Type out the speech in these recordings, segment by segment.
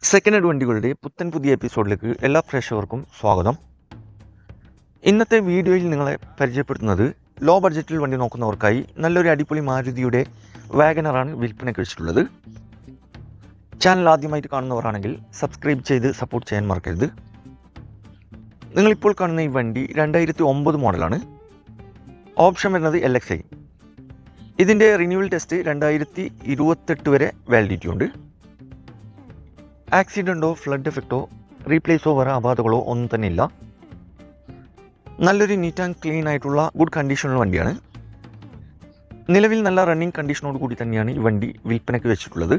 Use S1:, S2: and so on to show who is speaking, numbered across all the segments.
S1: Second hand വണ്ടികളുടെ പുതിയ എപ്പിസോഡിലേക്ക് എല്ലാ പ്രേക്ഷകർക്കും സ്വാഗതം. ഇന്നത്തെ വീഡിയോയിൽ നിങ്ങളെ പരിചയപ്പെടുത്തുന്നത് ലോ ബഡ്ജറ്റിൽ വണ്ടി നോക്കുന്നവർക്കായി നല്ലൊരു അടിപൊളി മാരുതിയുടെ വാഗനറാണ് വിൽപ്പനയ്ക്ക് വെച്ചിട്ടുള്ളത്. ചാനൽ ആദ്യമായിട്ട് കാണുന്നവരാണെങ്കിൽ സബ്സ്ക്രൈബ് ചെയ്ത് സപ്പോർട്ട് ചെയ്യാൻ മറക്കരുത്. നിങ്ങളിപ്പോൾ കാണുന്ന ഈ വണ്ടി 2009 മോഡലാണ്. ഓപ്ഷൻ വരുന്നത് LXi. ഇതിൻ്റെ റിന്യൂവൽ ടെസ്റ്റ് 2028 വരെ വാലിഡിറ്റി ഉണ്ട്. ആക്സിഡൻറ്റോ ഫ്ലഡ് എഫക്റ്റോ റീപ്ലേസോ വേറെ അപാധകളോ ഒന്നും തന്നെ ഇല്ല. നല്ലൊരു നീറ്റ് ആൻഡ് ക്ലീൻ ആയിട്ടുള്ള ഗുഡ് കണ്ടീഷനുള്ള വണ്ടിയാണ്. നിലവിൽ നല്ല റണ്ണിങ് കണ്ടീഷനോട് കൂടി തന്നെയാണ് ഈ വണ്ടി വിൽപ്പനയ്ക്ക് വെച്ചിട്ടുള്ളത്.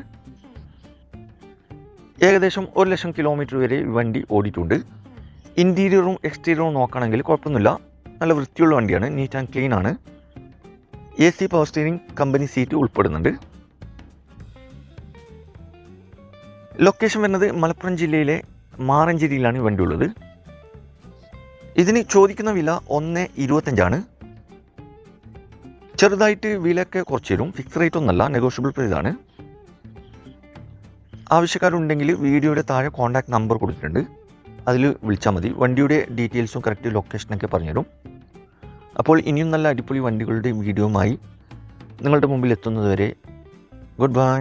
S1: ഏകദേശം 1,00,000 കിലോമീറ്റർ വരെ ഈ വണ്ടി ഓടിയിട്ടുണ്ട്. ഇൻറ്റീരിയറും എക്സ്റ്റീരിയറും നോക്കുകയാണെങ്കിൽ കുഴപ്പമൊന്നുമില്ല. നല്ല വൃത്തിയുള്ള വണ്ടിയാണ്, നീറ്റ് ആൻഡ് ക്ലീൻ ആണ്. AC power steering company seat ഉൾപ്പെടുന്നുണ്ട്. ലൊക്കേഷൻ വരുന്നത് മലപ്പുറം ജില്ലയിലെ മാറഞ്ചേരിയിലാണ് ഈ വണ്ടി ഉള്ളത്. ഇതിന് ചോദിക്കുന്ന വില 1,25,000. ചെറുതായിട്ട് വിലയൊക്കെ കുറച്ച് തരും. ഫിക്സ് റേറ്റ് ഒന്നല്ല, നെഗോഷ്യബിൾ പ്രൈസാണ്. ആവശ്യക്കാരുണ്ടെങ്കിൽ വീഡിയോയുടെ താഴെ കോൺടാക്ട് നമ്പർ കൊടുത്തിട്ടുണ്ട്, അതിൽ വിളിച്ചാൽ മതി. വണ്ടിയുടെ ഡീറ്റെയിൽസും കറക്റ്റ് ലൊക്കേഷനൊക്കെ പറഞ്ഞുതരും. അപ്പോൾ ഇനിയും നല്ല അടിപൊളി വണ്ടികളുടെ വീഡിയോയുമായി നിങ്ങളുടെ മുമ്പിൽ എത്തുന്നതുവരെ ഗുഡ് ബൈ.